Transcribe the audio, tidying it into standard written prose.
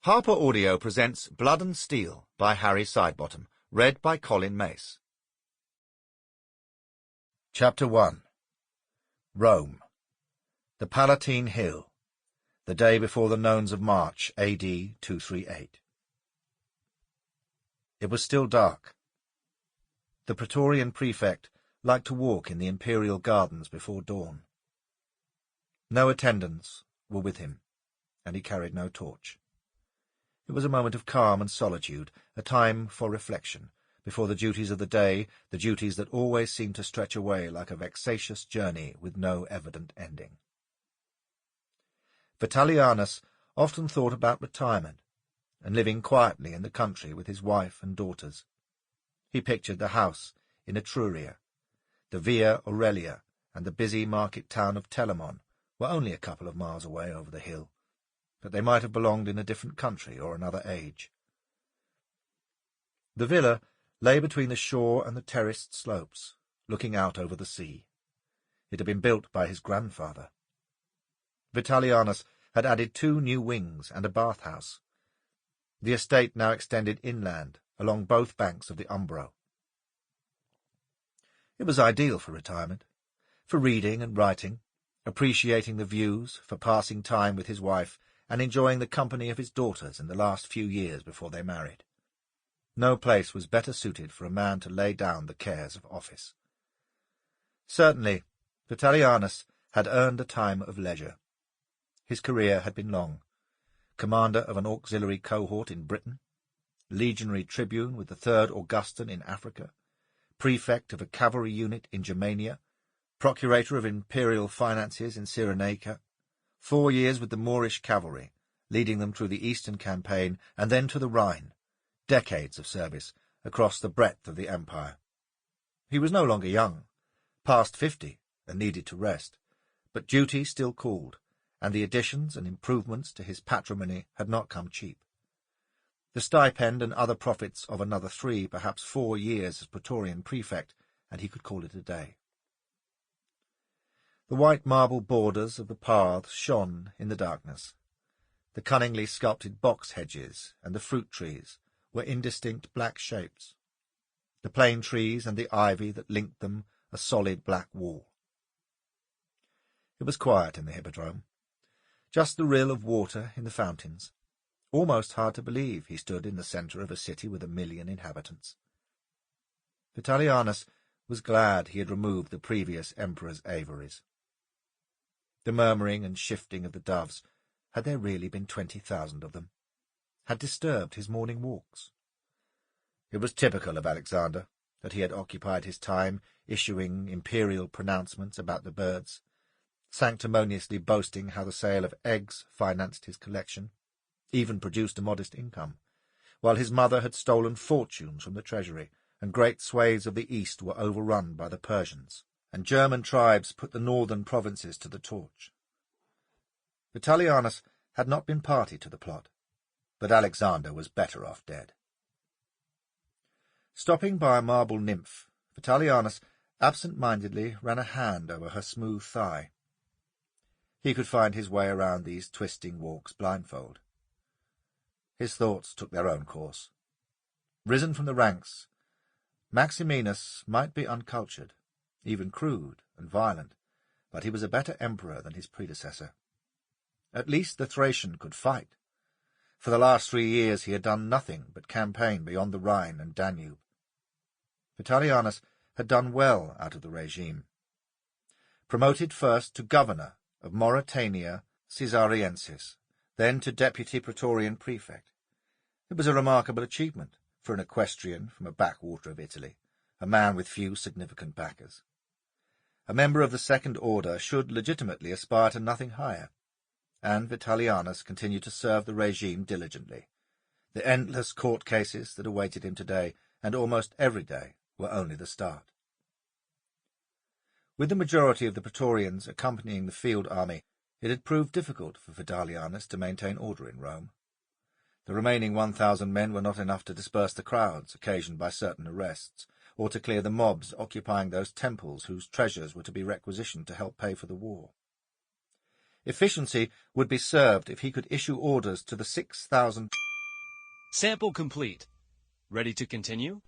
Harper Audio presents Blood and Steel by Harry Sidebottom, read by Colin Mace. Chapter 1. Rome. The Palatine Hill. The day before the Nones of March, AD 238. It was still dark. The Praetorian prefect liked to walk in the imperial gardens before dawn. No attendants were with him, and he carried no torch. It was a moment of calm and solitude, a time for reflection, before the duties of the day, the duties that always seem to stretch away like a vexatious journey with no evident ending. Vitellianus often thought about retirement, and living quietly in the country with his wife and daughters. He pictured the house in Etruria. The Via Aurelia and the busy market town of Telamon were only a couple of miles away over the hill, but they might have belonged in a different country or another age. The villa lay between the shore and the terraced slopes, looking out over the sea. It had been built by his grandfather. Vitellianus had added 2 new wings and a bathhouse. The estate now extended inland, along both banks of the Umbro. It was ideal for retirement, for reading and writing, appreciating the views, for passing time with his wife, and enjoying the company of his daughters in the last few years before they married. No place was better suited for a man to lay down the cares of office. Certainly, Vitellianus had earned a time of leisure. His career had been long. Commander of an auxiliary cohort in Britain, legionary tribune with the 3rd Augustan in Africa, prefect of a cavalry unit in Germania, procurator of imperial finances in Cyrenaica, 4 years with the Moorish cavalry, leading them through the Eastern campaign and then to the Rhine, decades of service across the breadth of the empire. He was no longer young, past 50, and needed to rest, but duty still called, and the additions and improvements to his patrimony had not come cheap. The stipend and other profits of another 3, perhaps 4 years as Praetorian prefect, and he could call it a day. The white marble borders of the paths shone in the darkness. The cunningly sculpted box hedges and the fruit trees were indistinct black shapes, the plane trees and the ivy that linked them a solid black wall. It was quiet in the hippodrome, just the rill of water in the fountains. Almost hard to believe he stood in the centre of a city with 1 million inhabitants. Vitellianus was glad he had removed the previous emperor's aviaries. The murmuring and shifting of the doves, had there really been 20,000 of them, had disturbed his morning walks. It was typical of Alexander that he had occupied his time issuing imperial pronouncements about the birds, sanctimoniously boasting how the sale of eggs financed his collection, even produced a modest income, while his mother had stolen fortunes from the treasury, and great swathes of the east were overrun by the Persians, and German tribes put the northern provinces to the torch. Vitellianus had not been party to the plot, but Alexander was better off dead. Stopping by a marble nymph, Vitellianus absent-mindedly ran a hand over her smooth thigh. He could find his way around these twisting walks blindfold. His thoughts took their own course. Risen from the ranks, Maximinus might be uncultured, even crude and violent, but he was a better emperor than his predecessor. At least the Thracian could fight. For the last 3 years he had done nothing but campaign beyond the Rhine and Danube. Vitellianus had done well out of the regime. Promoted first to governor of Mauritania Caesariensis, then to deputy Praetorian prefect. It was a remarkable achievement for an equestrian from a backwater of Italy, a man with few significant backers. A member of the Second Order should legitimately aspire to nothing higher, and Vitellianus continued to serve the regime diligently. The endless court cases that awaited him today, and almost every day, were only the start. With the majority of the Praetorians accompanying the field army, it had proved difficult for Vitellianus to maintain order in Rome. The remaining 1,000 men were not enough to disperse the crowds occasioned by certain arrests, or to clear the mobs occupying those temples whose treasures were to be requisitioned to help pay for the war. Efficiency would be served if he could issue orders to the 6,000... Sample complete. Ready to continue?